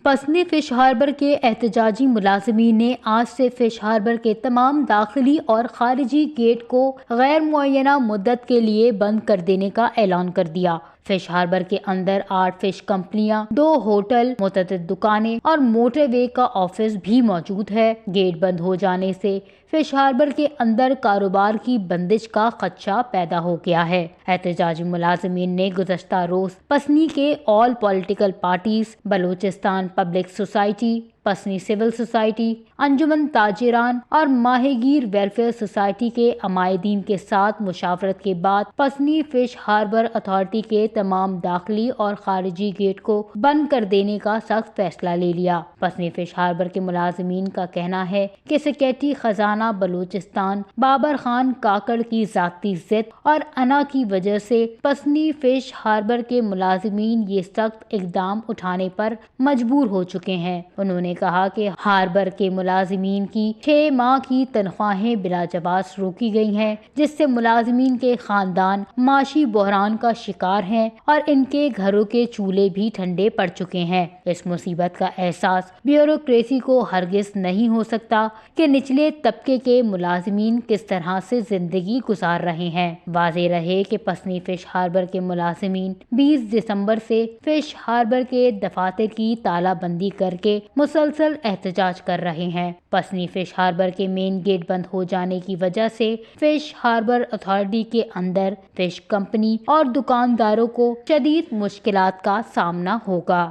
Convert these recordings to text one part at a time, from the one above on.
Pasni fish harbour کے احتجاجی ملازمین نے آج سے فش ہاربر کے تمام داخلی اور خارجی گیٹ کو غیر معینہ مدت کے لیے بند کر دینے کا اعلان کر دیا۔ فش ہاربر کے اندر 8 فش کمپنیاں، 2 ہوٹل، متعدد دکانیں اور موٹر وے کا آفس بھی موجود ہے۔ گیٹ بند ہو جانے سے فش ہاربر کے اندر کاروبار کی بندش کا خدشہ پیدا ہو گیا ہے۔ احتجاجی ملازمین نے گزشتہ روز پسنی کے all political parties, Balochistan public society, Pasni civil society, انجمن تاجران اور ماہی گیر ویلفیئر سوسائٹی کے عمائدین کے ساتھ مشاورت کے بعد پسنی فش ہاربر اتھارٹی کے تمام داخلی اور خارجی گیٹ کو بند کر دینے کا سخت فیصلہ لے لیا۔ پسنی فش ہاربر کے ملازمین کا کہنا ہے کہ سیکریٹری خزانہ بلوچستان بابر خان کاکڑ کی ذاتی ضد اور انا کی وجہ سے پسنی فش ہاربر کے ملازمین یہ سخت اقدام اٹھانے پر مجبور ہو چکے ہیں۔ انہوں نے کہا کہ ہاربر کے ملازمین کی 6 ماہ کی تنخواہیں بلا جواز روکی گئی ہیں، جس سے ملازمین کے خاندان معاشی بحران کا شکار ہیں اور ان کے گھروں کے چولہے بھی ٹھنڈے پڑ چکے ہیں۔ اس مصیبت کا احساس بیوروکریسی کو ہرگز نہیں ہو سکتا کہ نچلے طبقے کے ملازمین کس طرح سے زندگی گزار رہے ہیں۔ واضح رہے کہ پسنی فش ہاربر کے ملازمین 20 دسمبر سے فش ہاربر کے دفاتر کی تالہ بندی کر کے مسلسل احتجاج کر رہے ہیں۔ پسنی فش ہاربر کے مین گیٹ بند ہو جانے کی وجہ سے فش ہاربر اتھارٹی کے اندر فش کمپنی اور دکانداروں کو شدید مشکلات کا سامنا ہوگا۔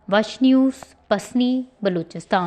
وش نیوز، پسنی، بلوچستان۔